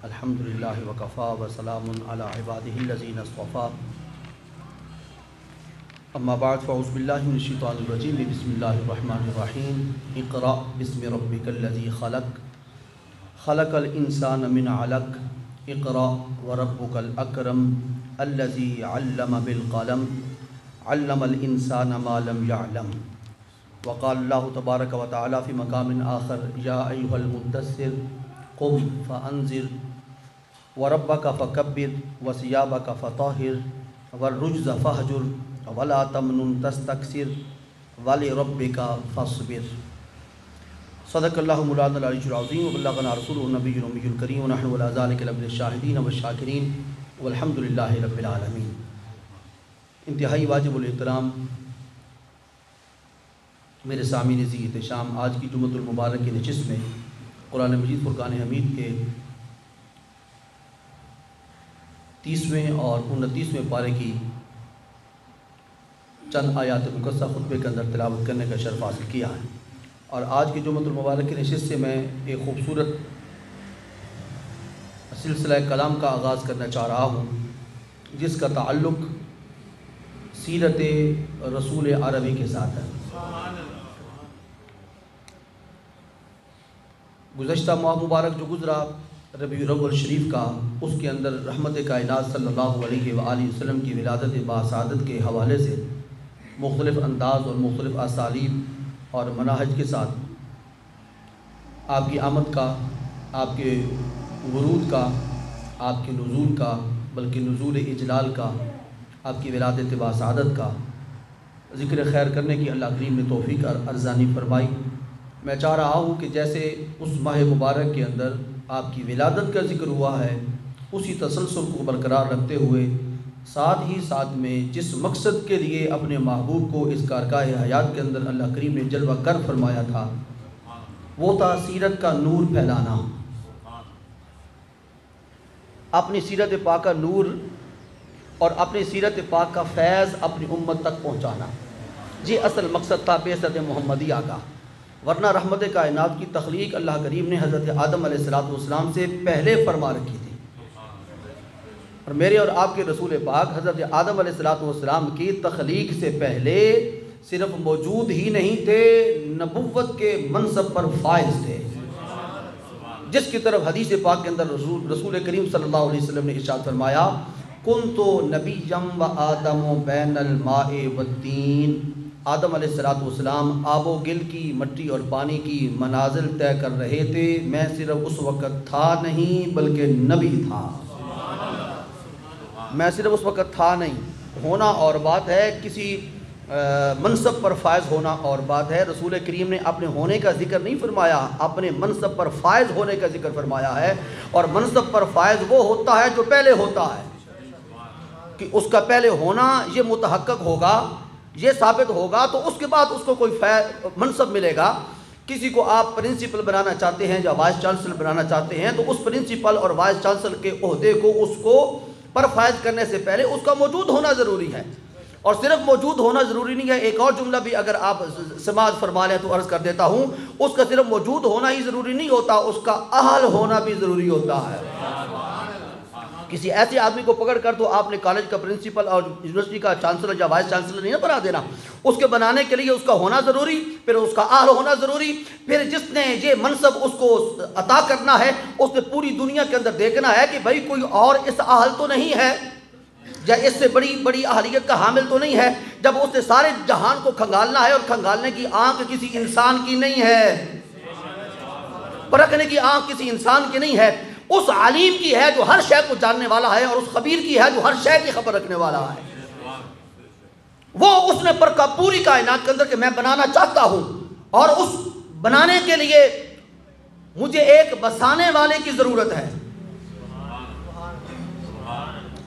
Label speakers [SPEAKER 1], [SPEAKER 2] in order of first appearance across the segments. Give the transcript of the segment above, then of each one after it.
[SPEAKER 1] الحمدللہ وکفا وسلام علی عبادہ الذین اصطفیٰ اما بعد فاعوذ باللہ من الشیطان الرجیم بسم اللہ الرحمن الرحیم اقرأ بسم ربک الذی خلق خلق الانسان من علق اقرأ وربک الاکرم الذی علم بالقلم علم الانسان ما لم يعلم وقال اللہ تبارک و تعالی فی مقام آخر یا ایھا المدثر قم فانذر وربک فکبر وثیابک فطہر والرجز فہجر ولا تمنن تستکثر ولربک فاصبر صدق اللہ مولانا العلی العظیم وبلغنا رسولہ النبی الأمی الکریم ونحن علی ذلک لمن الشاہدین والشاکرین والحمد للہ رب العالمین۔ انتہائی واجب الاحترام میرے سامعین ذی احتشام، آج کی جمعۃ المبارک کی نشست میں قرآن مجید فرقان حمید کے 30ویں اور 29ویں پارے کی چند آیات مقدسہ خطبے کے اندر تلاوت کرنے کا شرف حاصل کیا ہے، اور آج کی جمعۃ المبارک کی نشست سے میں ایک خوبصورت سلسلہ کلام کا آغاز کرنا چاہ رہا ہوں جس کا تعلق سیرت رسول عربی کے ساتھ ہے۔ گزشتہ ماہ مبارک جو گزرا ربیع الاول شریف کا، اس کے اندر رحمت کائنات صلی اللہ علیہ وآلہ وسلم کی ولادت باسعادت کے حوالے سے مختلف انداز اور مختلف اسالیب اور مناہج کے ساتھ آپ کی آمد کا، آپ کے ورود کا، آپ کے نزول کا، بلکہ نزول اجلال کا، آپ کی ولادت باسعادت کا ذکر خیر کرنے کی اللہ کریم نے توفیق ارزانی فرمائی۔ میں چاہ رہا ہوں کہ جیسے اس ماہ مبارک کے اندر آپ کی ولادت کا ذکر ہوا ہے، اسی تسلسل کو برقرار رکھتے ہوئے ساتھ ہی ساتھ میں جس مقصد کے لیے اپنے محبوب کو اس کارگاہ حیات کے اندر اللہ کریم نے جلوہ گر فرمایا تھا، وہ تھا سیرت کا نور پھیلانا، اپنی سیرت پاک کا نور اور اپنی سیرت پاک کا فیض اپنی امت تک پہنچانا۔ یہ اصل مقصد تھا بعثت محمدیہ کا، ورنہ رحمت کائنات کی تخلیق اللہ کریم نے حضرت آدم علیہ السلام سے پہلے فرما رکھی تھی، اور میرے اور آپ کے رسول پاک حضرت آدم علیہ السلام کی تخلیق سے پہلے صرف موجود ہی نہیں تھے، نبوت کے منصب پر فائز تھے، جس کی طرف حدیث پاک کے اندر رسول کریم صلی اللہ علیہ وسلم نے ارشاد فرمایا کنتو نبیم و آدم بین الماء والطین۔ آدم علیہ السلام آب و گل کی، مٹی اور پانی کی منازل طے کر رہے تھے، میں صرف اس وقت تھا نہیں بلکہ نبی تھا۔ میں صرف اس وقت تھا نہیں، ہونا اور بات ہے، کسی منصب پر فائز ہونا اور بات ہے۔ رسول کریم نے اپنے ہونے کا ذکر نہیں فرمایا، اپنے منصب پر فائز ہونے کا ذکر فرمایا ہے، اور منصب پر فائز وہ ہوتا ہے جو پہلے ہوتا ہے، کہ اس کا پہلے ہونا یہ متحقق ہوگا، یہ ثابت ہوگا، تو اس کے بعد اس کو کوئی منصب ملے گا۔ کسی کو آپ پرنسپل بنانا چاہتے ہیں یا وائس چانسلر بنانا چاہتے ہیں، تو اس پرنسپل اور وائس چانسلر کے عہدے کو اس کو پر فائز کرنے سے پہلے اس کا موجود ہونا ضروری ہے، اور صرف موجود ہونا ضروری نہیں ہے۔ ایک اور جملہ بھی اگر آپ سماعت فرما لیں تو عرض کر دیتا ہوں، اس کا صرف موجود ہونا ہی ضروری نہیں ہوتا، اس کا اہل ہونا بھی ضروری ہوتا ہے۔ کسی ایسے آدمی کو پکڑ کر تو آپ نے کالج کا پرنسپل اور یونیورسٹی کا چانسلر یا وائس چانسلر نہیں بنا دینا، اس کے بنانے کے لیے اس کا ہونا ضروری، پھر اس کا اہل ہونا ضروری، پھر جس نے یہ منصب اس کو عطا کرنا ہے اس نے پوری دنیا کے اندر دیکھنا ہے کہ بھائی کوئی اور اس اہل تو نہیں ہے، یا اس سے بڑی اہلیت کا حامل تو نہیں ہے، جب اس نے سارے جہان کو کھنگالنا ہے، اور کھنگالنے کی آنکھ کسی انسان کی نہیں ہے، پرکھنے کی آنکھ کسی انسان کی نہیں ہے، اس عالم کی ہے جو ہر شے کو جاننے والا ہے، اور اس خبیر کی ہے جو ہر شے کی خبر رکھنے والا ہے۔ وہ اس نے پرکھا پوری کائنات کے اندر کہ میں بنانا چاہتا ہوں، اور اس بنانے کے لیے مجھے ایک بسانے والے کی ضرورت ہے۔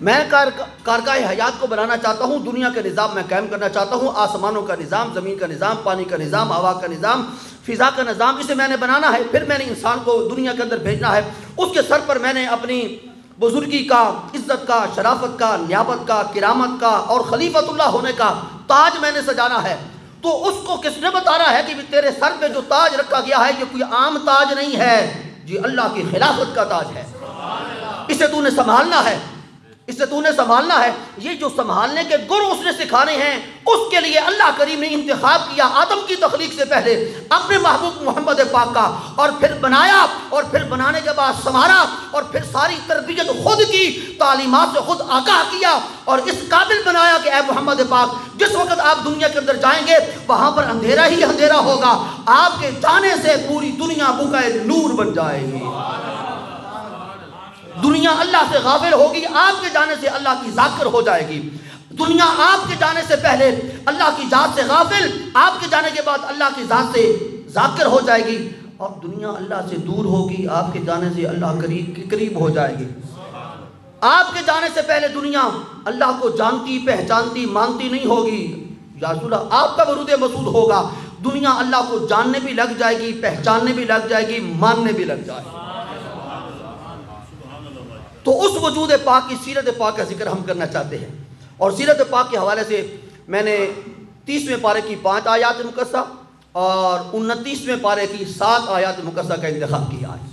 [SPEAKER 1] میں کارگاہ حیات کو بنانا چاہتا ہوں، دنیا کا نظام میں قائم کرنا چاہتا ہوں، آسمانوں کا نظام، زمین کا نظام، پانی کا نظام، ہوا کا نظام، فضا کا نظام، اسے میں نے بنانا ہے، پھر میں نے انسان کو دنیا کے اندر بھیجنا ہے، اس کے سر پر میں نے اپنی بزرگی کا، عزت کا، شرافت کا، نیابت کا، کرامت کا اور خلیفۃ اللہ ہونے کا تاج میں نے سجانا ہے۔ تو اس کو کس نے بتانا ہے کہ تیرے سر پہ جو تاج رکھا گیا ہے یہ کوئی عام تاج نہیں ہے، یہ اللہ کی خلافت کا تاج ہے۔ اسے تو نے سنبھالنا ہے، اسے تو نے سنبھالنا ہے۔ یہ جو سنبھالنے کے گر اس نے سکھانے ہیں، اس کے لیے اللہ کریم نے انتخاب کیا آدم کی تخلیق سے پہلے اپنے محبوب محمد پاک کا، اور پھر بنایا، اور پھر بنانے کے بعد سنوارا، اور پھر ساری تربیت خود کی، تعلیمات سے خود آگاہ کیا، اور اس قابل بنایا کہ اے محمد پاک جس وقت آپ دنیا کے اندر جائیں گے وہاں پر اندھیرا ہی اندھیرا ہوگا، آپ کے جانے سے پوری دنیا بقعہ نور بن جائے گی۔ دنیا اللہ سے غافل ہوگی، آپ کے جانے سے اللہ کی ذاکر ہو جائے گی۔ دنیا آپ کے جانے سے پہلے اللہ کی ذات سے غافل، آپ کے جانے کے بعد اللہ کی ذات سے ذاکر ہو جائے گی، اور دنیا اللہ سے دور ہوگی، آپ کے جانے سے اللہ قریب ہو جائے گی۔ آپ کے جانے سے پہلے دنیا اللہ کو جانتی، پہچانتی، مانتی نہیں ہوگی، یا رسول اللہ آپ کا ورود مسعود ہوگا، دنیا اللہ کو جاننے بھی لگ جائے گی، پہچاننے بھی لگ جائے گی، ماننے بھی لگ جائے گی۔ تو اس وجود پاک کی سیرت پاک کا ذکر ہم کرنا چاہتے ہیں، اور سیرت پاک کے حوالے سے میں نے 30ویں پارے کی 5 آیات مقدسہ اور 29ویں پارے کی 7 آیات مقدسہ کا انتخاب کیا ہے۔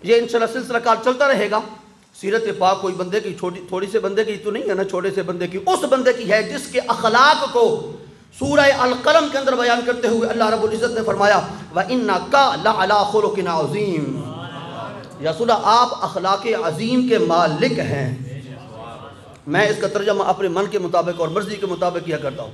[SPEAKER 1] یہ انشاءاللہ سلسلہ کار چلتا رہے گا۔ سیرت پاک کوئی بندے کی تھوڑی سے بندے کی تو نہیں ہے نا، چھوٹے سے بندے کی، اس بندے کی ہے جس کے اخلاق کو سورہ القلم کے اندر بیان کرتے ہوئے اللہ رب العزت نے فرمایا وَإِنَّكَ لَعَلَىٰ خُلُقٍ عَظِيمٍ۔ یا رسول اللہ آپ اخلاق عظیم کے مالک ہیں۔ میں اس کا ترجمہ اپنے من کے مطابق اور مرضی کے مطابق کیا کرتا ہوں۔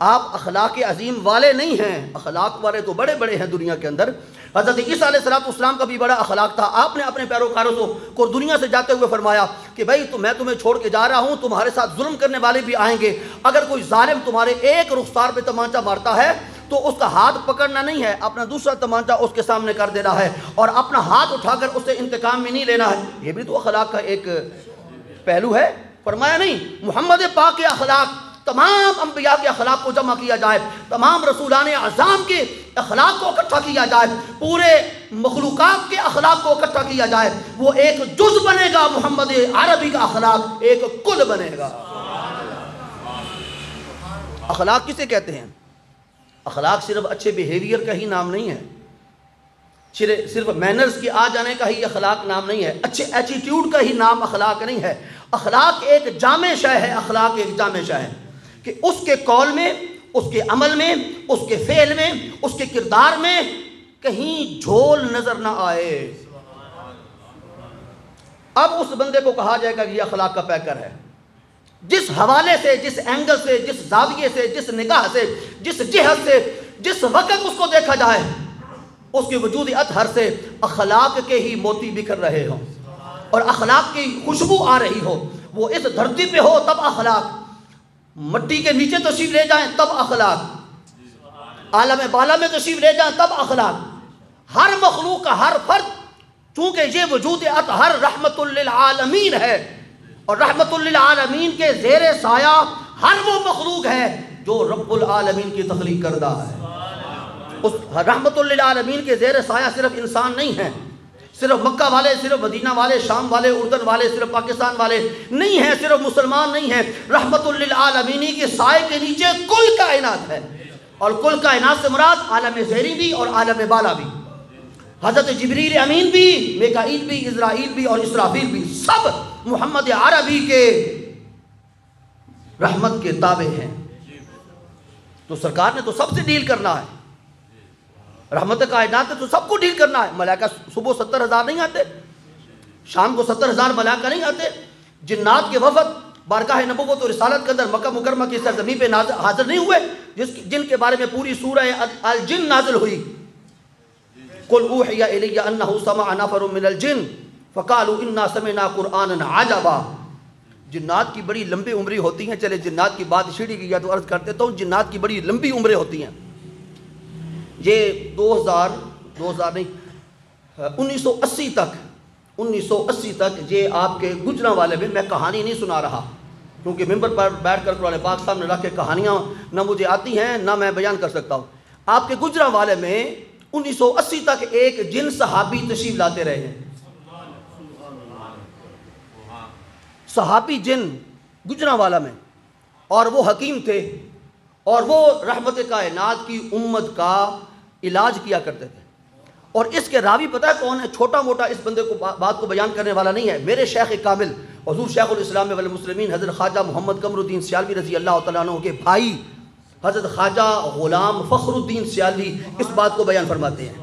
[SPEAKER 1] آپ اخلاق عظیم والے نہیں ہیں، اخلاق والے تو بڑے بڑے ہیں دنیا کے اندر۔ حضرت عیسیٰ علیہ السلام کا بھی بڑا اخلاق تھا۔ آپ نے اپنے پیروکاروں کو دنیا سے جاتے ہوئے فرمایا کہ بھائی میں تمہیں چھوڑ کے جا رہا ہوں، تمہارے ساتھ ظلم کرنے والے بھی آئیں گے، اگر کوئی ظالم تمہارے ایک رخسار پہ تمانچہ مارتا ہے تو اس کا ہاتھ پکڑنا نہیں ہے، اپنا دوسرا تمانچہ اس کے سامنے کر دینا ہے، اور اپنا ہاتھ اٹھا کر اس سے انتقام میں نہیں لینا ہے۔ یہ بھی تو اخلاق کا ایک پہلو ہے۔ فرمایا نہیں، محمد پاک کے اخلاق، تمام انبیاء کے اخلاق کو جمع کیا جائے، تمام رسولان اعظام کے اخلاق کو اکٹھا کیا جائے، پورے مخلوقات کے اخلاق کو اکٹھا کیا جائے، وہ ایک جز بنے گا۔ محمد عربی کا اخلاق ایک کل بنے گا۔ اخلاق کسے کہتے ہیں؟ اخلاق صرف اچھے بیہیویئر کا ہی نام نہیں ہے، صرف مینرز کے آ جانے کا ہی اخلاق نام نہیں ہے، اچھے ایٹیٹیوڈ کا ہی نام اخلاق نہیں ہے۔ اخلاق ایک جامع شے ہے، اخلاق ایک جامع شے ہے کہ اس کے قول میں، اس کے عمل میں، اس کے فعل میں، اس کے کردار میں کہیں جھول نظر نہ آئے۔ اب اس بندے کو کہا جائے گا کہ یہ اخلاق کا پیکر ہے۔ جس حوالے سے، جس اینگل سے، جس زاویے سے، جس نگاہ سے، جس جہت سے، جس وقت اس کو دیکھا جائے، اس کے وجود اطہر سے اخلاق کے ہی موتی بکھر رہے ہوں اور اخلاق کی خوشبو آ رہی ہو۔ وہ اس دھرتی پہ ہو تب اخلاق، مٹی کے نیچے تشریف لے جائیں تب اخلاق، عالم بالا میں تشریف لے جائیں تب اخلاق۔ ہر مخلوق کا ہر فرد، چونکہ یہ وجود اطہر رحمت للعالمین ہے، اور رحمت للعالمین کے زیر سایہ ہر وہ مخلوق ہے جو رب العالمین کی تخلیق کردہ ہے۔ اس رحمت للعالمین کے زیر سایہ صرف انسان نہیں ہیں، صرف مکہ والے، صرف مدینہ والے، شام والے، اردن والے، صرف پاکستان والے نہیں ہیں، صرف مسلمان نہیں ہیں۔ رحمت للعالمین کے سائے کے نیچے کل کائنات ہے، اور کل کائنات سے مراد عالم ظاہری بھی اور عالم بالا بھی۔ حضرت جبریل امین بھی، میکائیل بھی، اسرائیل بھی اور اسرافیل بھی، سب محمد عربی کے رحمت کے تابع ہیں۔ تو سرکار نے تو سب سے ڈیل کرنا ہے، رحمت کائنات نے تو سب کو ڈیل کرنا ہے۔ ملائکہ صبح 70,000 نہیں آتے، شام کو 70,000 ملائکہ نہیں آتے، جنات کے وفد بارگاہ نبوت اور رسالت کے اندر مکہ مکرمہ کی سرزمین پہ حاضر نہیں ہوئے، جن کے بارے میں پوری سورہ الجن نازل ہوئی۔ قل اوحی الی انہ سمع نفر من الجن فقالوا انا سمعنا قرآنا عجبا۔ جنات کی بڑی لمبی عمری ہوتی ہیں، چلے جنات کی بات چھڑی گئی ہے تو عرض کر دیتا ہوں، جنات کی بڑی لمبی عمریں ہوتی ہیں۔ یہ 1980 تک یہ آپ کے گجرانوالے میں، میں کہانی نہیں سنا رہا کیونکہ ممبر پر بیٹھ کر قرآن پاک سامنے رکھ کے کہانیاں نہ مجھے آتی ہیں نہ میں بیان کر سکتا ہوں۔ آپ کے گجرانوالے میں 1980 تک ایک جن صحابی تشریف لاتے رہے ہیں، صحابی جن گجرانوالا میں، اور وہ حکیم تھے، اور وہ رحمت کائنات کی امت کا علاج کیا کرتے تھے، اور اس کے راوی پتہ ہے کون ہے؟ چھوٹا موٹا اس بندے کو بات کو بیان کرنے والا نہیں ہے، میرے شیخ کامل حضور شیخ الاسلام والمسلمین حضرت خواجہ محمد قمر الدین سیالوی رضی اللہ تعالیٰ عنہ کے بھائی حضرت خواجہ غلام فخر الدین سیالوی اس بات کو بیان فرماتے ہیں۔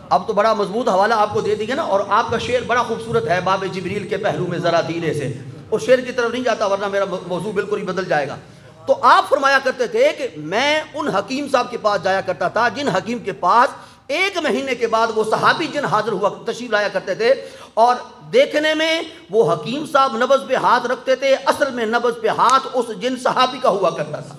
[SPEAKER 1] اب تو بڑا مضبوط حوالہ آپ کو دے دی گیا نا، اور آپ کا شعر بڑا خوبصورت ہے، باب جبریل کے پہلو میں ذرا دھیرے سے، اور شعر کی طرف نہیں جاتا ورنہ میرا موضوع بالکل ہی بدل جائے گا۔ تو آپ فرمایا کرتے تھے کہ میں ان حکیم صاحب کے پاس جایا کرتا تھا جن حکیم کے پاس 1 مہینے کے بعد وہ صحابی جن حاضر ہوا تشریف لایا کرتے تھے، اور دیکھنے میں وہ حکیم صاحب نبض پہ ہاتھ رکھتے تھے، اصل میں نبض پہ ہاتھ اس جن صحابی کا ہوا کرتا تھا۔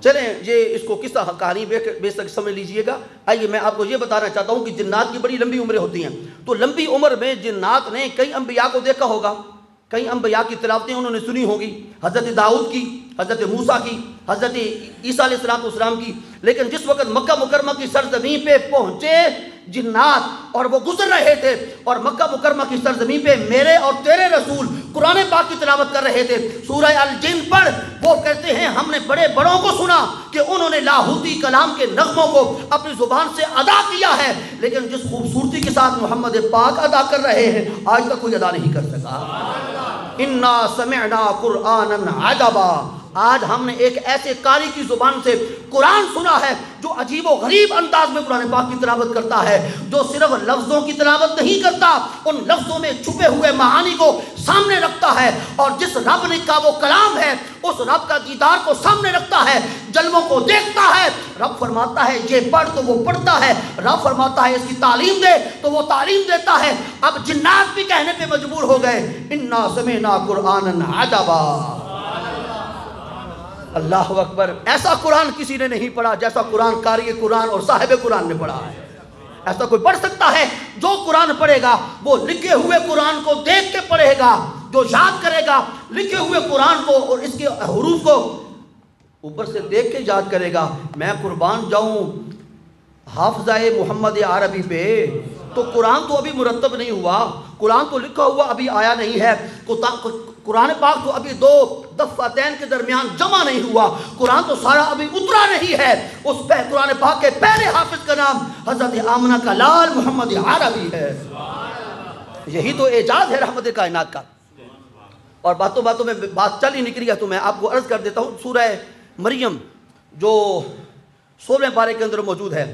[SPEAKER 1] چلیں یہ اس کو قصہ کہانی بے شک سمجھ لیجئے گا۔ آئیے میں آپ کو یہ بتانا چاہتا ہوں کہ جنات کی بڑی لمبی عمریں ہوتی ہیں، تو لمبی عمر میں جنات نے کئی انبیاء کو دیکھا ہوگا، کئی انبیاء کی تلاوتیں انہوں نے سنی ہوگی، حضرت داؤد کی، حضرت موسیٰ کی، حضرت عیسیٰ علیہ السلام کی، لیکن جس وقت مکہ مکرمہ کی سرزمین پہ پہنچے جنات اور وہ گزر رہے تھے، اور مکہ مکرمہ کی سرزمین پہ میرے اور تیرے رسول قرآن پاک کی تلاوت کر رہے تھے، سورہ الجن پڑھ، وہ کہتے ہیں ہم نے بڑے بڑوں کو سنا کہ انہوں نے لاہوتی کلام کے نغموں کو اپنی زبان سے ادا کیا ہے، لیکن جس خوبصورتی کے ساتھ محمد پاک ادا کر رہے ہیں آج تک کوئی ادا نہیں کر سکا۔ انا سمعنا قرآنا عجبا، آج ہم نے ایک ایسے قاری کی زبان سے قرآن سنا ہے جو عجیب و غریب انداز میں قرآن پاک کی تلاوت کرتا ہے، جو صرف لفظوں کی تلاوت نہیں کرتا، ان لفظوں میں چھپے ہوئے معانی کو سامنے رکھتا ہے، اور جس رب نے کا وہ کلام ہے اس رب کا دیدار کو سامنے رکھتا ہے، جلووں کو دیکھتا ہے۔ رب فرماتا ہے یہ پڑھ تو وہ پڑھتا ہے، رب فرماتا ہے اس کی تعلیم دے تو وہ تعلیم دیتا ہے۔ اب جنات بھی کہنے پہ مجبور ہو گئے انا سمعنا قرآنا عجبا۔ اللہ اکبر، ایسا قرآن کسی نے نہیں پڑھا جیسا قرآن قاری قرآن اور صاحب قرآن نے پڑھا ہے۔ ایسا کوئی پڑھ سکتا ہے؟ جو قرآن پڑھے گا وہ لکھے ہوئے قرآن کو دیکھ کے پڑھے گا، جو یاد کرے گا لکھے ہوئے قرآن کو اور اس کے حروف کو اوپر سے دیکھ کے یاد کرے گا۔ میں قربان جاؤں حافظہ محمد عربی پہ، تو قرآن تو ابھی مرتب نہیں ہوا، قرآن تو لکھا ہوا ابھی آیا نہیں ہے، قرآن پاک تو ابھی 2 دفعتین کے درمیان جمع نہیں ہوا، قرآن تو سارا ابھی اترا نہیں ہے۔ اس پہ قرآن پاک کے پہلے حافظ کا نام حضرت آمنہ کا لال محمد عربی ہے۔ یہی تو اعجاز ہے رحمت کائنات کا۔ اور باتوں باتوں میں بات چل ہی نکلی ہے تو میں آپ کو عرض کر دیتا ہوں، سورہ مریم جو 16 پارے کے اندر موجود ہے،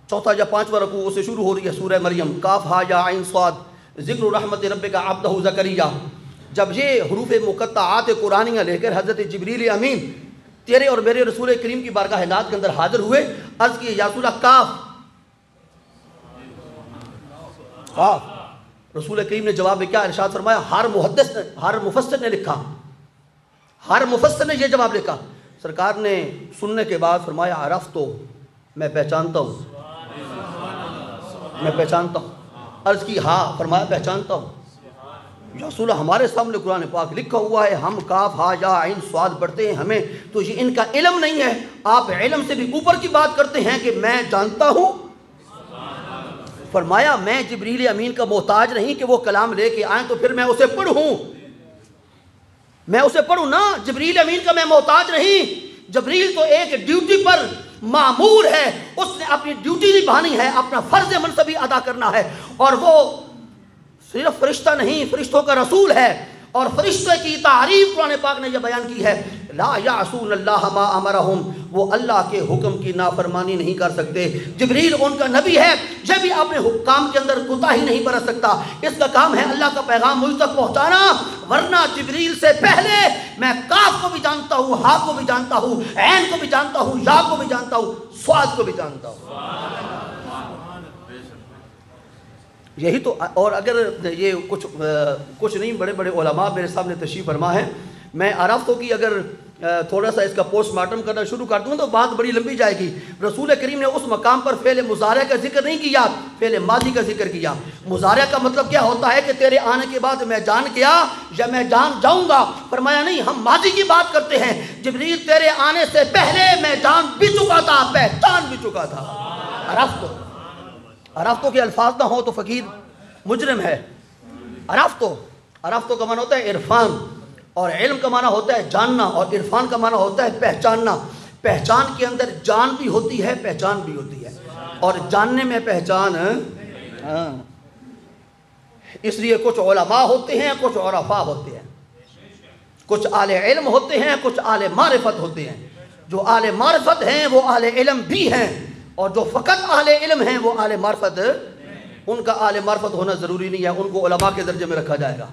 [SPEAKER 1] 4 یا 5واں رکوع سے شروع ہو رہی ہے سورہ مریم، کاف ہا یا عین صاد، ذکر رحمت ربک عبدہ زکریا۔ جب یہ حروف مقطعات قرآنیہ لے کر حضرت جبریل امین تیرے اور میرے رسول کریم کی بارگاہ نات کے اندر حاضر ہوئے، عرض کی یا رسول اللہ کاف، رسول کریم نے جواب میں کیا ارشاد فرمایا؟ ہر مفسر نے لکھا، ہر مفسر نے یہ جواب لکھا۔ سرکار نے سننے کے بعد فرمایا عرفت تو، میں پہچانتا ہوں، میں پہچانتا ہوں۔ عرض کی ہاں، فرمایا پہچانتا ہوں۔ یا رسول اللہ ہمارے سامنے قرآن پاک لکھا ہوا ہے، ہم کاف ہا یا عین صاد پڑھتے ہیں، ہمیں تو یہ ان کا علم نہیں ہے، آپ علم سے بھی اوپر کی بات کرتے ہیں کہ میں جانتا ہوں۔ فرمایا میں جبریل امین کا محتاج نہیں کہ وہ کلام لے کے آئیں تو پھر میں اسے پڑھوں، میں اسے پڑھوں نا، جبریل امین کا میں محتاج نہیں۔ جبریل تو ایک ڈیوٹی پر مامور ہے، اس نے اپنی ڈیوٹی نبھانی ہے، اپنا فرض منصبی ادا کرنا ہے، اور وہ صرف فرشتہ نہیں، فرشتوں کا رسول ہے، اور فرشتے کی تعریف قرآن پاک نے یہ بیان کی ہے، لا یعصون اللہ ما امرہم، وہ اللہ کے حکم کی نافرمانی نہیں کر سکتے۔ جبریل ان کا نبی ہے، یہ بھی اپنے کام کے اندر کوتاہی نہیں برت سکتا، اس کا کام ہے اللہ کا پیغام مجھ تک پہنچانا، ورنہ جبریل سے پہلے میں کاف کو بھی جانتا ہوں، ہا کو بھی جانتا ہوں، عین کو بھی جانتا ہوں، یا کو بھی جانتا ہوں، صاد کو بھی جانتا ہوں۔ یہی تو، اور اگر یہ کچھ نہیں، بڑے بڑے علماء میرے سامنے تشریف فرما ہے، میں عرفتوں کی اگر تھوڑا سا اس کا پوسٹ مارٹم کرنا شروع کر دوں تو بات بڑی لمبی جائے گی۔ رسول کریم نے اس مقام پر فعل مضارع کا ذکر نہیں کیا، فعل ماضی کا ذکر کیا۔ مضارع کا مطلب کیا ہوتا ہے کہ تیرے آنے کے بعد میں جان گیا یا میں جان جاؤں گا، فرمایا نہیں، ہم ماضی کی بات کرتے ہیں، جبریل تیرے آنے سے پہلے میں جان بھی چکا تھا، پہچان بھی چکا تھا۔ عرفتوں کے الفاظ نہ ہوں تو فقیر مجرم ہے۔ عرفتوں کا معنی ہوتا ہے عرفان، اور علم کا معنی ہوتا ہے جاننا، اور عرفان کا معنی ہوتا ہے پہچاننا۔ پہچان کے اندر جان بھی ہوتی ہے، پہچان بھی ہوتی ہے۔ اور جاننے میں پہچان. اس لیے کچھ علماء ہوتے ہیں، کچھ عرفاء ہوتے ہیں، کچھ اہل علم ہوتے ہیں، کچھ اہل معرفت ہوتے ہیں. جو اہل معرفت ہیں وہ اہل علم بھی ہیں، اور جو فقط اہل علم ہیں وہ اہل معرفت، ان کا اہل معرفت ہونا ضروری نہیں ہے، ان کو علماء کے درجے میں رکھا جائے گا.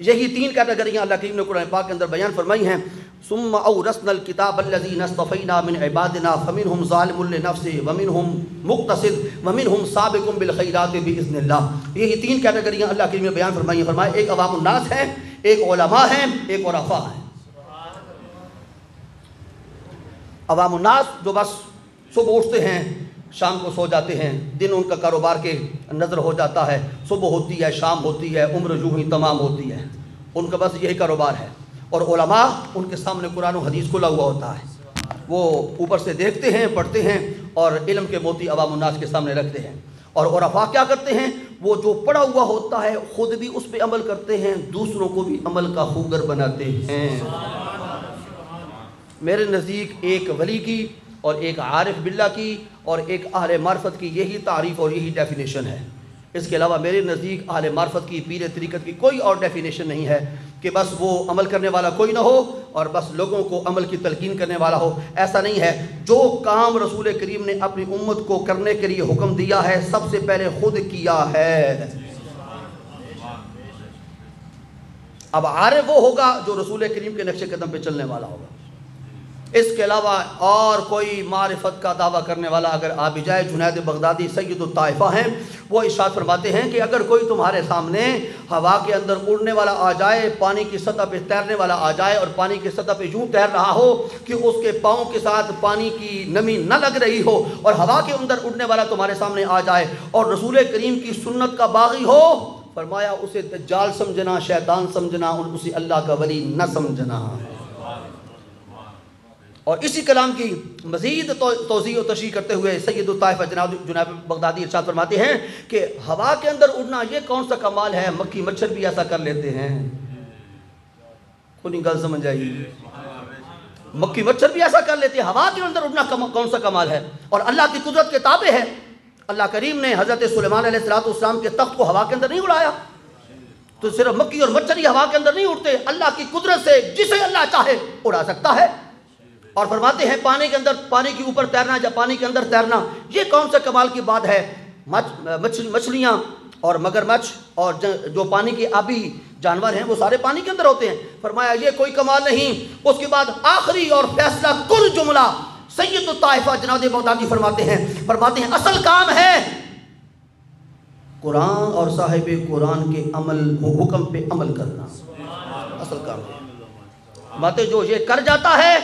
[SPEAKER 1] یہی 3 کیٹیگریاں اللہ کریم نے قرآن پاک کے اندر بیان فرمائی ہیں. ثم اورثنا الكتاب الذين اصطفينا من عبادنا فمنهم ظالم لنفسه ومنهم مقتصد ومنهم سابق بالخيرات باذن الله. یہی 3 کیٹیگریاں اللہ کریم نے بیان فرمائی ہیں. فرمایا ایک عوام الناس ہے، ایک علماء ہیں، ایک عرفاء ہیں. عوام الناس جو بس صبح اٹھتے ہیں، شام کو سو جاتے ہیں، دن ان کا کاروبار کے نظر ہو جاتا ہے، صبح ہوتی ہے، شام ہوتی ہے، عمر یوں ہی تمام ہوتی ہے، ان کا بس یہی کاروبار ہے. اور علماء ان کے سامنے قرآن و حدیث کھلا ہوا ہوتا ہے، وہ اوپر سے دیکھتے ہیں، پڑھتے ہیں اور علم کے موتی عوام الناس کے سامنے رکھتے ہیں. اور عرفاء کیا کرتے ہیں؟ وہ جو پڑھا ہوا ہوتا ہے خود بھی اس پہ عمل کرتے ہیں، دوسروں کو بھی عمل کا خوگر بناتے ہیں. میرے نزدیک ایک ولی کی اور ایک عارف باللہ کی اور ایک اہل معرفت کی یہی تعریف اور یہی ڈیفینیشن ہے. اس کے علاوہ میرے نزدیک اہل معرفت کی، پیر طریقت کی کوئی اور ڈیفینیشن نہیں ہے کہ بس وہ عمل کرنے والا کوئی نہ ہو اور بس لوگوں کو عمل کی تلقین کرنے والا ہو. ایسا نہیں ہے. جو کام رسول کریم نے اپنی امت کو کرنے کے لیے حکم دیا ہے سب سے پہلے خود کیا ہے. اب عارف وہ ہوگا جو رسول کریم کے نقش قدم پہ چلنے والا ہوگا. اس کے علاوہ اور کوئی معرفت کا دعویٰ کرنے والا اگر آ بھی جائے، جنید بغدادی سید الطائفہ ہیں، وہ ارشاد فرماتے ہیں کہ اگر کوئی تمہارے سامنے ہوا کے اندر اڑنے والا آ جائے، پانی کی سطح پہ تیرنے والا آ جائے اور پانی کی سطح پہ یوں تیر رہا ہو کہ اس کے پاؤں کے ساتھ پانی کی نمی نہ لگ رہی ہو، اور ہوا کے اندر اڑنے والا تمہارے سامنے آ جائے اور رسول کریم کی سنت کا باغی ہو، فرمایا اسے دجال سمجھنا، شیطان سمجھنا، اسے اللہ کا ولی نہ سمجھنا. اور اسی کلام کی مزید توضیح و تشریح کرتے ہوئے سید الطائفہ جناب بغدادی ارشاد فرماتے ہیں کہ ہوا کے اندر اڑنا یہ کون سا کمال ہے، مکھی مچھر بھی ایسا کر لیتے ہیں. کونی گل سمجھ آئی؟ مکھی مچھر بھی ایسا کر لیتے ہیں. ہوا کے اندر اڑنا کون سا کمال ہے، اور اللہ کی قدرت کے تابع ہے. اللہ کریم نے حضرت سلیمان علیہ السلام کے تخت کو ہوا کے اندر نہیں اڑایا، تو صرف مکھی اور مچھر ہی ہوا کے اندر نہیں اڑتے. اللہ کی قدرت سے جسے اللہ چاہے اڑا سکتا ہے. اور فرماتے ہیں پانی کے اندر، پانی کے اوپر تیرنا یا پانی کے اندر تیرنا یہ کون سے کمال کی بات ہے. مچھلیاں اور مگرمچھ اور جو پانی کے آبی جانور ہیں وہ سارے پانی کے اندر ہوتے ہیں. فرمایا یہ کوئی کمال نہیں. اس کے بعد آخری اور فیصلہ کن جملہ سید الطائفہ جناب بغدادی فرماتے ہیں اصل کام ہے قرآن اور صاحب قرآن کے حکم پہ عمل کرنا. اصل کام ہے. فرماتے جو یہ کر جاتا ہے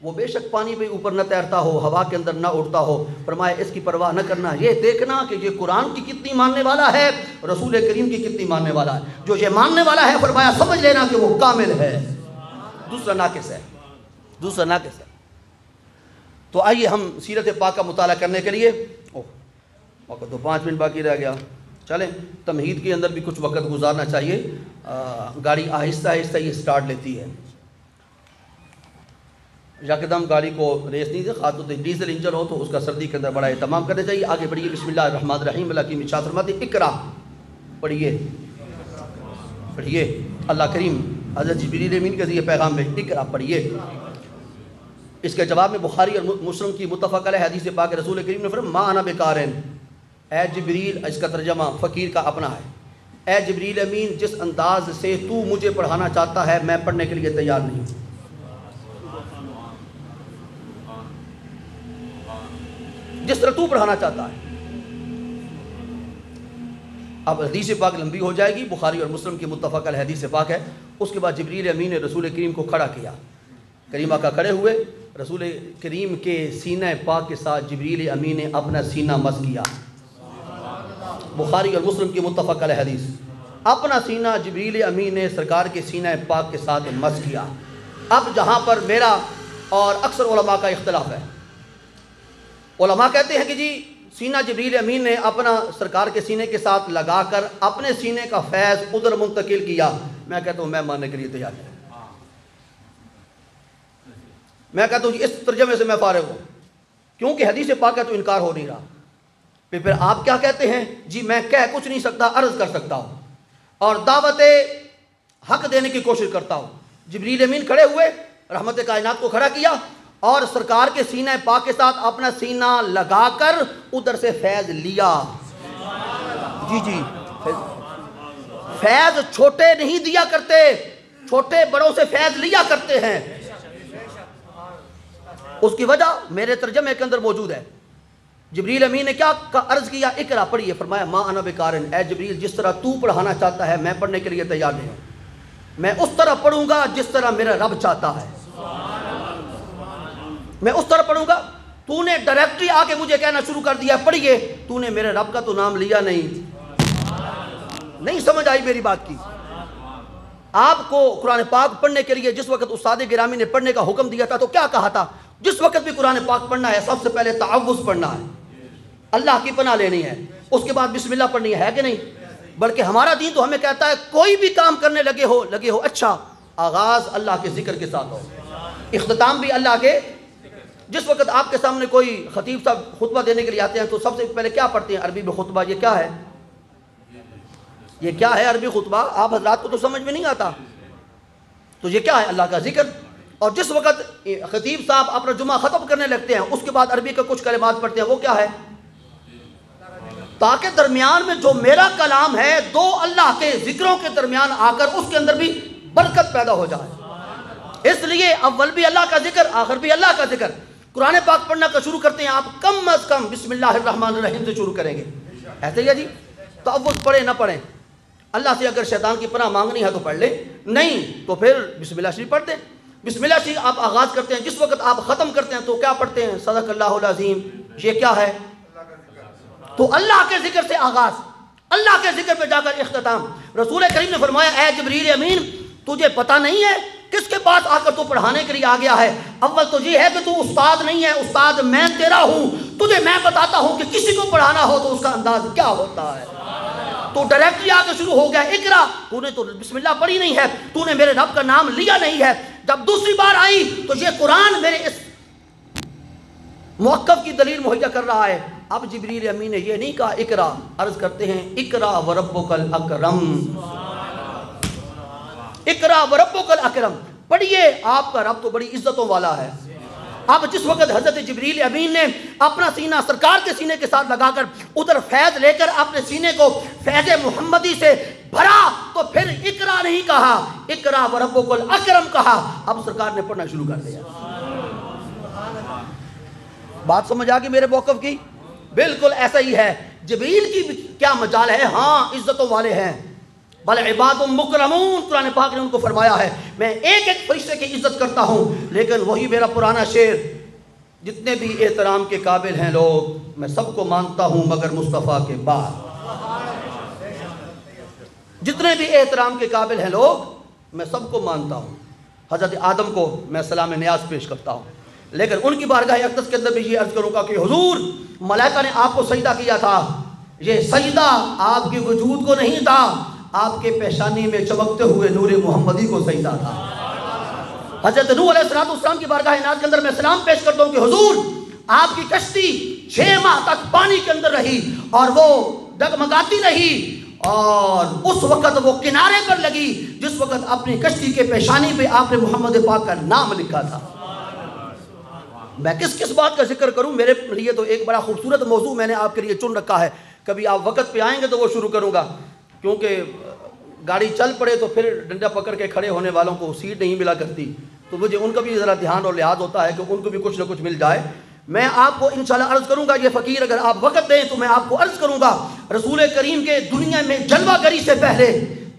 [SPEAKER 1] وہ بے شک پانی پہ اوپر نہ تیرتا ہو، ہوا کے اندر نہ اڑتا ہو. فرمایا اس کی پرواہ نہ کرنا، یہ دیکھنا کہ یہ قرآن کی کتنی ماننے والا ہے، رسول کریم کی کتنی ماننے والا ہے. جو یہ ماننے والا ہے فرمایا سمجھ لینا کہ وہ کامل ہے، دوسرا ناقص ہے. تو آئیے ہم سیرت پاک کا مطالعہ کرنے کے لیے، وقت تو 5 منٹ باقی رہ گیا، چلیں تمہید کے اندر بھی کچھ وقت گزارنا چاہیے. گاڑی آہستہ آہستہ یہ سٹارٹ لیتی ہے، یکدم گاڑی کو ریس نہیں دے. خاص طور سے ڈیزل انجن ہو تو اس کا سردی کے اندر بڑا اہتمام کرنا چاہیے. آگے بڑھیے. بسم اللہ الرحمن الرحیم. اللہ کی ارشاد فرماتے ہیں اقرا، پڑھیے. اللہ کریم حضرت جبریل امین کے ذریعے پیغام میں اقرا پڑھیے. اس کے جواب میں بخاری اور مسلم کی متفق علیہ حدیث پاک رسول کریم نے فرمایا ما انا بقارن، اے جبریل، اس کا ترجمہ فقیر کا اپنا ہے، اے جبریل امین جس انداز سے تو مجھے پڑھانا چاہتا ہے میں پڑھنے کے لیے تیار نہیں ہوں. جس طرح تو پڑھانا چاہتا ہے. اب حدیث پاک لمبی ہو جائے گی، بخاری اور مسلم کی متفق علیہ حدیث پاک ہے. اس کے بعد جبریل امین نے رسول کریم کو کھڑا کیا. کریم آقا کھڑے ہوئے، رسول کریم کے سینہ پاک کے ساتھ جبریل امین نے اپنا سینہ مس کیا. بخاری اور مسلم کی متفق علیہ حدیث. اپنا سینہ جبریل امین نے سرکار کے سینہ پاک کے ساتھ مس کیا. اب جہاں پر میرا اور اکثر علماء کا اختلاف ہے. علماء کہتے ہیں کہ جی سینہ جبریل امین نے اپنا سرکار کے سینے کے ساتھ لگا کر اپنے سینے کا فیض ادھر منتقل کیا. میں کہتا ہوں میں ماننے کے لیے تیار ہوں. میں کہتا ہوں اس ترجمے سے میں فارغ ہوں، کیونکہ حدیث پاک کا تو انکار ہو نہیں رہا. پھر آپ کیا کہتے ہیں؟ جی میں کہہ کچھ نہیں سکتا، عرض کر سکتا ہوں اور دعوت حق دینے کی کوشش کرتا ہوں۔ جبریل امین کھڑے ہوئے، رحمت کائنات کو کھڑا کیا اور سرکار کے سینہ پاک کے ساتھ اپنا سینہ لگا کر ادھر سے فیض لیا۔ جی جی، فیض چھوٹے نہیں دیا کرتے، چھوٹے بڑوں سے فیض لیا کرتے ہیں۔ اس کی وجہ میرے ترجمے کے اندر موجود ہے۔ جبریل امین نے کیا عرض کیا؟ اقرا پڑھیے۔ فرمایا ما انا بقارن، اے جبریل جس طرح تو پڑھانا چاہتا ہے میں پڑھنے کے لیے تیار نہیں ہوں، میں اس طرح پڑھوں گا جس طرح میرا رب چاہتا ہے، میں اس طرح پڑھوں گا۔ تو نے ڈائریکٹلی آ کے مجھے کہنا شروع کر دیا پڑھیے، تو نے میرے رب کا تو نام لیا نہیں سمجھ آئی میری بات کی؟ آپ کو قرآن پاک پڑھنے کے لیے جس وقت استاد گرامی نے پڑھنے کا حکم دیا تھا تو کیا کہا تھا؟ جس وقت بھی قرآن پاک پڑھنا ہے سب سے پہلے تعوذ پڑھنا ہے، اللہ کی پناہ لینی ہے، اس کے بعد بسم اللہ پڑھنی ہے کہ نہیں؟ بلکہ ہمارا دین تو ہمیں کہتا ہے کوئی بھی کام کرنے لگے ہو اچھا آغاز اللہ کے ذکر کے ساتھ ہو، اختتام بھی اللہ کے۔ جس وقت آپ کے سامنے کوئی خطیب صاحب خطبہ دینے کے لیے آتے ہیں تو سب سے پہلے کیا پڑھتے ہیں؟ عربی میں خطبہ۔ یہ کیا ہے؟ یہ کیا ہے عربی خطبہ؟ آپ حضرات کو تو سمجھ میں نہیں آتا، تو یہ کیا ہے؟ اللہ کا ذکر۔ اور جس وقت خطیب صاحب اپنا جمعہ ختم کرنے لگتے ہیں اس کے بعد عربی کا کچھ کلمات پڑھتے ہیں، وہ کیا ہے؟ تاکہ درمیان میں جو میرا کلام ہے دو اللہ کے ذکروں کے درمیان آ کر اس کے اندر بھی برکت پیدا ہو جائے، اس لیے اول بھی اللہ کا ذکر آخر بھی اللہ کا ذکر۔ قرآن پاک پڑھنا کا شروع کرتے ہیں آپ کم از کم بسم اللہ الرحمن الرحیم سے شروع کریں گے، ایسے ہی ہے جی؟ تو اب وہ پڑھیں نہ پڑھیں، اللہ سے اگر شیطان کی پناہ مانگنی ہے تو پڑھ لیں، نہیں تو پھر بسم اللہ شریف پڑھتے ہیں۔ بسم اللہ شریف آپ آغاز کرتے ہیں، جس وقت آپ ختم کرتے ہیں تو کیا پڑھتے ہیں؟ صدق اللہ العظیم۔ یہ کیا ہے؟ تو اللہ کے ذکر سے آغاز، اللہ کے ذکر پہ جا کر اختتام۔ رسول کریم نے فرمایا اے جبریل امین تجھے پتہ نہیں ہے کس کے پاس آ کر تو پڑھانے کے لیے آ گیا ہے؟ اول تو یہ ہے کہ تو استاد نہیں ہے، استاد میں تیرا ہوں، تجھے میں بتاتا ہوں کہ کسی کو پڑھانا ہو تو اس کا انداز کیا ہوتا ہے۔ تو ڈائریکٹلی آ کے شروع ہو گیا اقرا، تو نے تو بسم اللہ پڑھی نہیں ہے، تو نے میرے رب کا نام لیا نہیں ہے۔ جب دوسری بار آئی تو یہ قرآن میرے اس موقف کی دلیل مہیا کر رہا ہے۔ اب جبریل امین نے یہ نہیں کہا اقرا، عرض کرتے ہیں اقرا وربک الاکرم، اقرا وربک الاکرم، پڑھیے آپ کا رب تو بڑی عزتوں والا ہے۔ اب جس وقت حضرت جبریل امین نے اپنا سینہ سرکار کے سینے کے ساتھ لگا کر ادھر فیض لے کر اپنے سینے کو فیض محمدی سے بھرا تو پھر اقرا نہیں کہا، اقرا وربک الاکرم کہا۔ اب سرکار نے پڑھنا شروع کر دیا۔ بات سمجھ آ گئی میرے موقف کی؟ بالکل ایسا ہی ہے۔ جبریل کی کیا مجال ہے؟ ہاں عزتوں والے ہیں، بل عباد مکرمون، قرآن پاک نے ان کو فرمایا ہے میں ایک ایک فرشتے کی عزت کرتا ہوں، لیکن وہی میرا پرانا شعر، جتنے بھی احترام کے قابل ہیں لوگ میں سب کو مانتا ہوں مگر مصطفیٰ کے بعد۔ جتنے بھی احترام کے قابل ہیں لوگ میں سب کو مانتا ہوں، حضرت آدم کو میں سلام نیاز پیش کرتا ہوں، لیکن ان کی بارگاہ اقدس کے اندر بھی یہ عرض کروں گا کہ حضور ملائکہ نے آپ کو سجدہ کیا تھا، یہ سجدہ آپ کے وجود کو نہیں تھا، آپ کے پیشانی میں چمکتے ہوئے نور محمدی کو سجدہ تھا۔ حضرت نوح علیہ السلام کی بارگاہ ناز کے اندر میں سلام پیش کرتا ہوں کہ حضور آپ کی کشتی 6 ماہ تک پانی کے اندر رہی اور وہ ڈگمگاتی رہی، اور اس وقت وہ کنارے پر لگی جس وقت اپنی کشتی کے پیشانی پہ آپ نے محمد پاک کا نام لکھا تھا۔ میں کس بات کا ذکر کروں؟ میرے لیے تو ایک بڑا خوبصورت موضوع میں نے آپ کے لیے چن رکھا ہے، کبھی آپ وقت پہ آئیں گے تو وہ شروع کروں گا، کیونکہ گاڑی چل پڑے تو پھر ڈنڈا پکڑ کے کھڑے ہونے والوں کو سیٹ نہیں ملا کرتی، تو مجھے ان کا بھی ذرا دھیان اور لحاظ ہوتا ہے کہ ان کو بھی کچھ نہ کچھ مل جائے۔ میں آپ کو انشاءاللہ عرض کروں گا، یہ فقیر اگر آپ وقت دیں تو میں آپ کو عرض کروں گا رسول کریم کے دنیا میں جلوہ گری سے پہلے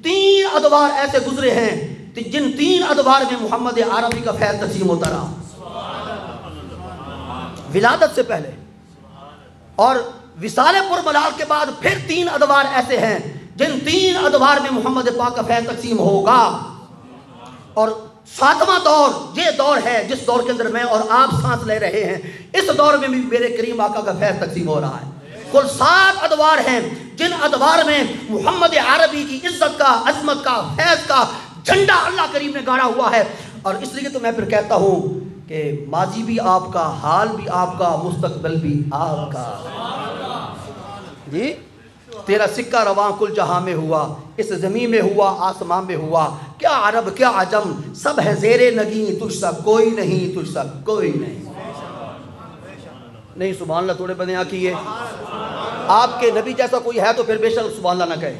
[SPEAKER 1] 3 ادوار ایسے گزرے ہیں جن 3 ادوار میں محمد عربی کا فیض تقسیم ہوتا رہا، ولادت سے پہلے اور وصال پر ملال کے بعد پھر 3 ادوار ایسے ہیں جن 3 ادوار میں محمد پاک کا فیض تقسیم ہوگا۔ اور 7واں دور یہ دور ہے جس دور کے اندر میں اور آپ سانس لے رہے ہیں، اس دور میں بھی میرے کریم آقا کا فیض تقسیم ہو رہا ہے۔ کل 7 ادوار ہیں جن ادوار میں محمد عربی کی عزت کا، عظمت کا، فیض کا جھنڈا اللہ کریم نے گاڑا ہوا ہے۔ اور اس لیے تو میں پھر کہتا ہوں کہ ماضی بھی آپ کا، حال بھی آپ کا، مستقبل بھی آپ کا۔ جی تیرا سکہ رواں کل جہاں میں ہوا، اس زمین میں ہوا، آسمان میں ہوا، کیا عرب کیا عجم سب ہے زیر نگیں، تجھ سا کوئی نہیں، تجھ سا کوئی نہیں۔ نہیں سبحان اللہ تھوڑے بندے یہاں کیے، آپ کے نبی جیسا کوئی ہے تو پھر بے شک سبحان اللہ نہ کہے،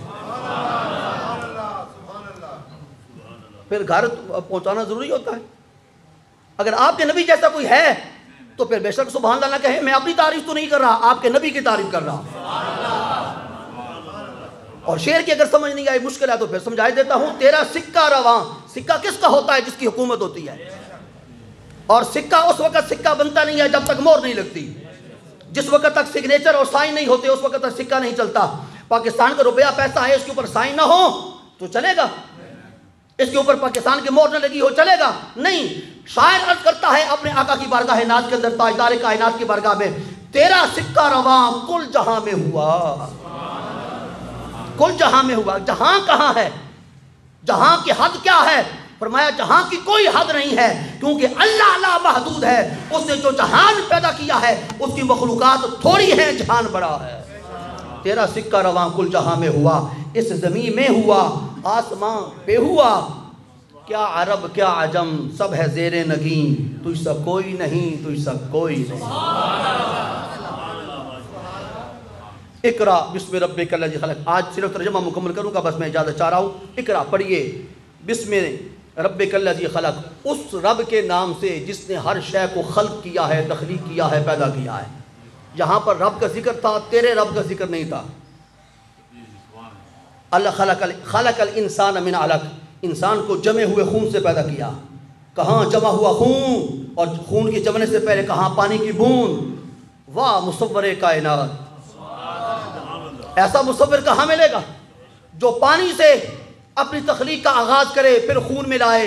[SPEAKER 1] پھر گھر پہنچانا ضروری ہوتا ہے۔ اگر آپ کے نبی جیسا کوئی ہے تو پھر بے شک سبحان اللہ نہ کہے۔ میں اپنی تعریف تو نہیں کر رہا، آپ کے نبی کی تعریف کر رہا ہوں۔ اور شعر کی اگر سمجھ نہیں آئی، مشکل ہے تو پھر سمجھائی دیتا ہوں۔ تیرا سکہ رواں، سکہ کس کا ہوتا ہے؟ جس کی حکومت ہوتی ہے، اور سکہ اس وقت سکہ بنتا نہیں ہے جب تک مہر نہیں لگتی۔ جس وقت تک سگنیچر اور سائن نہیں ہوتے اس وقت تک سکہ نہیں چلتا۔ پاکستان کا روپیہ پیسہ ہے، اس کے اوپر سائن نہ ہو تو چلے گا؟ اس کے اوپر پاکستان کی مہر نہ لگی ہو چلے گا؟ نہیں۔ شاعر عرض کرتا ہے اپنے آقا کی بارگاہ ناز کے اندر، تاجدار کائنات کی بارگاہ میں، تیرا سکہ رواں کل جہاں میں ہوا، کل جہاں میں ہوا۔ جہاں کہاں ہے؟ جہاں کی حد کیا ہے؟ فرمایا جہاں کی کوئی حد نہیں ہے، کیونکہ اللہ لا محدود ہے۔ اس نے جو جہان پیدا کیا ہے اس کی مخلوقات تھوڑی ہیں، جہان بڑا ہے۔ تیرا سکہ رواں کل جہاں میں ہوا، اس زمین میں ہوا، آسمان پہ ہوا، کیا عرب کیا عجم سب ہے زیر نگیں، تجھ سا کوئی نہیں، تجھ سا کوئی نہیں۔ اقرا بسم ربک الذی خلق۔ آج صرف ترجمہ مکمل کروں گا، بس میں اجازت چاہ رہا ہوں۔ اقرا پڑھیے، بسم ربک الذی خلق، اس رب کے نام سے جس نے ہر شے کو خلق کیا ہے، تخلیق کیا ہے، پیدا کیا ہے۔ یہاں پر رب کا ذکر تھا، تیرے رب کا ذکر نہیں تھا۔ اللہ خلق الانسان من علق، انسان کو جمے ہوئے خون سے پیدا کیا۔ کہاں جمع ہوا خون، اور خون کے جمنے سے پہلے کہاں پانی کی بوند۔ واہ مصور کائنات، ایسا مصور کہاں ملے گا جو پانی سے اپنی تخلیق کا آغاز کرے، پھر خون ملائے،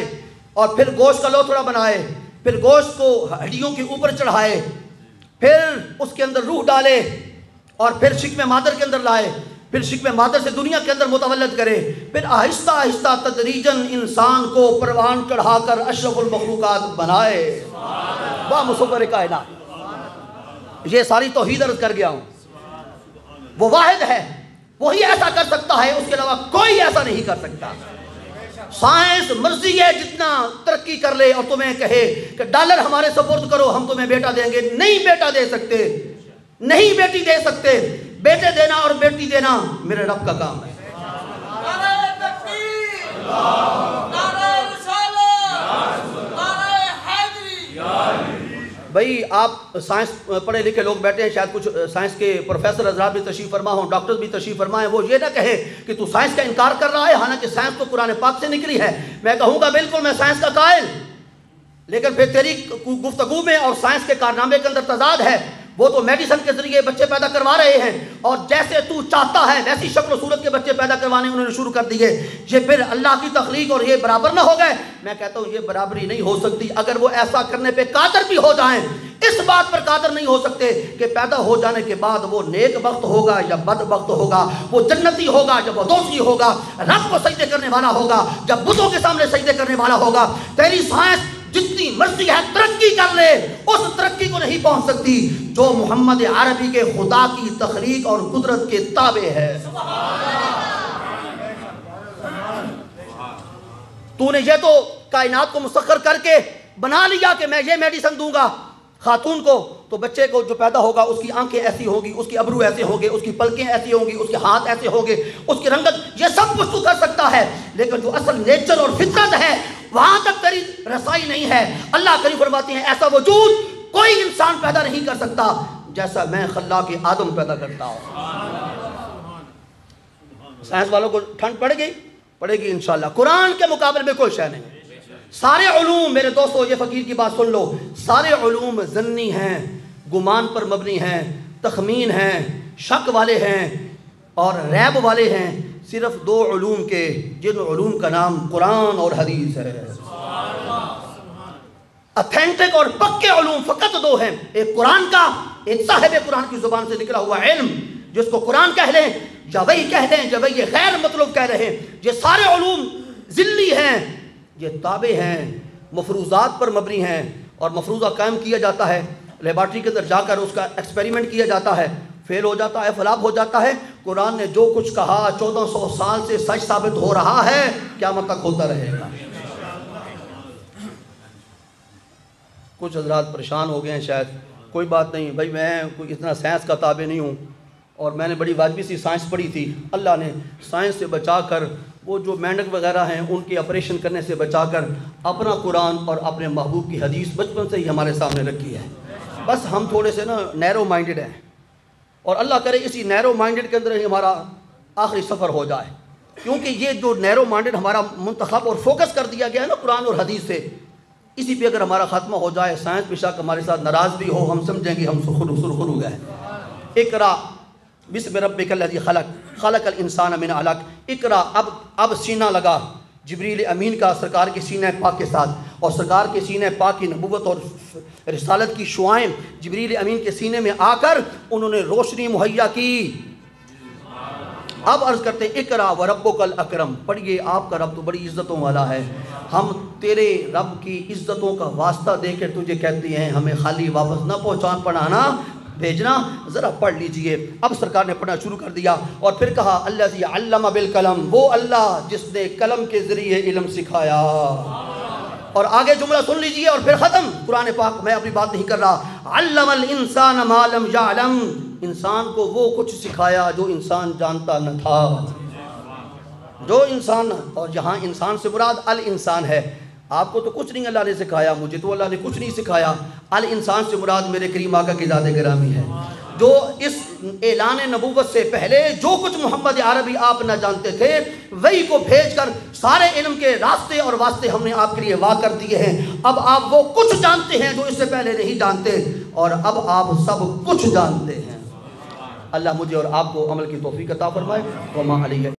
[SPEAKER 1] اور پھر گوشت کا لوتھڑا بنائے، پھر گوشت کو ہڈیوں کے اوپر چڑھائے، پھر اس کے اندر روح ڈالے، اور پھر شکم مادر کے اندر لائے، پھر شکم مادر سے دنیا کے اندر متولد کرے، پھر آہستہ آہستہ تدریجاً انسان کو پروان چڑھا کر اشرف المخلوقات بنائے۔ واہ مصور کائنات۔ یہ ساری توحید عرض کر گیا ہوں۔ وہ واحد ہے، وہی ایسا کر سکتا ہے، اس کے علاوہ کوئی ایسا نہیں کر سکتا۔ سائنس مرضی ہے جتنا ترقی کر لے اور تمہیں کہے کہ ڈالر ہمارے سپورٹ کرو، ہم تمہیں بیٹا دیں گے، نہیں بیٹا دے سکتے، نہیں بیٹی دے سکتے۔ بیٹے دینا اور بیٹی دینا میرے رب کا کام ہے۔
[SPEAKER 2] نعرہ تکبیر، نعرہ رسالت، نعرہ حیدری۔
[SPEAKER 1] بھائی آپ سائنس پڑھے لکھے لوگ بیٹھے ہیں، شاید کچھ سائنس کے پروفیسر حضرات بھی تشریف فرما ہوں، ڈاکٹرز بھی تشریف فرمائیں، وہ یہ نہ کہے کہ تو سائنس کا انکار کر رہا ہے، حالانکہ سائنس تو قرآن پاک سے نکلی ہے۔ میں کہوں گا بالکل میں سائنس کا قائل، لیکن پھر تیری گفتگو میں اور سائنس کے کارنامے کے اندر تضاد ہے۔ وہ تو میڈیسن کے ذریعے بچے پیدا کروا رہے ہیں، اور جیسے تو چاہتا ہے ویسی شکل و صورت کے بچے پیدا کروانے انہوں نے شروع کر دیے۔ یہ پھر اللہ کی تخلیق اور یہ برابر نہ ہو گئے؟ میں کہتا ہوں یہ برابری نہیں ہو سکتی۔ اگر وہ ایسا کرنے پہ قادر بھی ہو جائیں، اس بات پر قادر نہیں ہو سکتے کہ پیدا ہو جانے کے بعد وہ نیک بخت ہوگا یا بد بخت ہوگا، وہ جنتی ہوگا یا وہ دوزخی ہوگا، رب کو سجدے کرنے والا ہوگا یا بتوں کے سامنے سجدے کرنے والا ہوگا۔ تیری سائنس جتنی مرضی ہے ترقی کر لے، اس ترقی کو نہیں پہنچ سکتی جو محمد عربی کے خدا کی تخلیق اور قدرت کے تابع ہے۔ تو نے یہ تو کائنات کو مسخر کر کے بنا لیا کہ میں یہ میڈیسن دوں گا خاتون کو، تو بچے کو جو پیدا ہوگا اس کی آنکھیں ایسی ہوگی، اس کی ابرو ایسے ہوں گے، اس کی پلکیں ایسی ہوں گی، اس کے ہاتھ ایسے ہوں گے، اس کی رنگت، یہ سب کچھ تو کر سکتا ہے، لیکن جو اصل نیچر اور فطرت ہے وہاں تک تیری رسائی نہیں ہے۔ اللہ کریم فرماتے ہیں ایسا وجود کوئی انسان پیدا نہیں کر سکتا جیسا میں خلاق آدم پیدا کرتا ہوں۔ سائنس والوں کو ٹھنڈ پڑے گی انشاءاللہ۔ قرآن کے مقابلے میں کوئی شے نہیں۔ سارے علوم میرے دوستو، یہ فقیر کی بات سن لو، سارے علوم ظنی ہیں، گمان پر مبنی ہیں، تخمین ہیں، شک والے ہیں اور ریب والے ہیں۔ صرف دو علوم کے، جن علوم کا نام قرآن اور حدیث ہے۔ اتھینٹک اور پکے علوم فقط دو ہیں، ایک قرآن کا، ایک صاحب قرآن کی زبان سے نکلا ہوا علم جس کو قرآن کہہ لیں یا وہی کہہ لیں یا وہی غیر مطلوب کہہ رہے ہیں۔ یہ سارے علوم ذلی ہیں، یہ تابع ہیں، مفروضات پر مبنی ہیں، اور مفروضہ قائم کیا جاتا ہے، لیبارٹری کے اندر جا کر اس کا ایکسپیریمنٹ کیا جاتا ہے، فیل ہو جاتا ہے، فلاپ ہو جاتا ہے۔ قرآن نے جو کچھ کہا 1400 سال سے سچ ثابت ہو رہا ہے، قیامت تک ہوتا رہے گا۔ کچھ حضرات پریشان ہو گئے ہیں شاید، کوئی بات نہیں بھائی، میں کوئی اتنا سائنس کا تابع نہیں ہوں، اور میں نے بڑی واجبی سی سائنس پڑھی تھی۔ اللہ نے سائنس سے بچا کر، وہ جو مینڈک وغیرہ ہیں ان کے آپریشن کرنے سے بچا کر، اپنا قرآن اور اپنے محبوب کی حدیث بچپن سے ہی ہمارے سامنے رکھی ہے۔ بس ہم تھوڑے سے نیرو مائنڈڈ ہیں، اور اللہ کرے اسی نیرو مائنڈڈ کے اندر ہی ہمارا آخری سفر ہو جائے، کیونکہ یہ جو نیرو مائنڈڈ ہمارا منتخب اور فوکس کر دیا گیا ہے نا قرآن اور حدیث سے، اسی پہ اگر ہمارا خاتمہ ہو جائے، سائنس بے شک ہمارے ساتھ ناراض بھی ہو، ہم سمجھیں گے ہم سرخر ہو گئے۔ اقرا بسم ربک الذی خلق خلق الانسان من علق۔ اقرا، اب سینہ لگا جبریل امین کا سرکار کے سینہ پاک کے ساتھ، اور سرکار کے سینہ پاک کی نبوت اور رسالت کی شعائیں جبریل امین کے سینے میں آ کر انہوں نے روشنی مہیا کی۔ اب عرض کرتے ہیں اقرا وربک الاکرم، پڑھیے آپ کا رب تو بڑی عزتوں والا ہے، ہم تیرے رب کی عزتوں کا واسطہ دے کے تجھے کہتے ہیں ہمیں خالی واپس نہ پڑھانا بھیجنا، ذرا پڑھ لیجئے۔ اب سرکار نے پڑھنا شروع کر دیا، اور پھر کہا الذی علم بالقلم، وہ اللہ جس نے قلم کے ذریعے علم سکھایا۔ اور آگے جملہ سن لیجئے اور پھر ختم قرآن پاک، میں اپنی بات نہیں کر رہا۔ علم الانسان ما لم یعلم، انسان کو وہ کچھ سکھایا جو انسان جانتا نہ تھا، جو انسان، اور یہاں انسان سے مراد الانسان ہے۔ آپ کو تو کچھ نہیں اللہ نے سکھایا، مجھے تو اللہ نے کچھ نہیں سکھایا۔ الانسان سے مراد میرے کریم آقا کی ذات گرامی ہے، جو اس اعلان نبوت سے پہلے جو کچھ محمد عربی آپ نہ جانتے تھے، وہی کو بھیج کر سارے علم کے راستے اور واسطے ہم نے آپ کے لیے واضح کر دیے ہیں۔ اب آپ وہ کچھ جانتے ہیں جو اس سے پہلے نہیں جانتے، اور اب آپ سب کچھ جانتے ہیں۔ اللہ مجھے اور آپ کو عمل کی توفیق عطا فرمائے۔ وما علیہ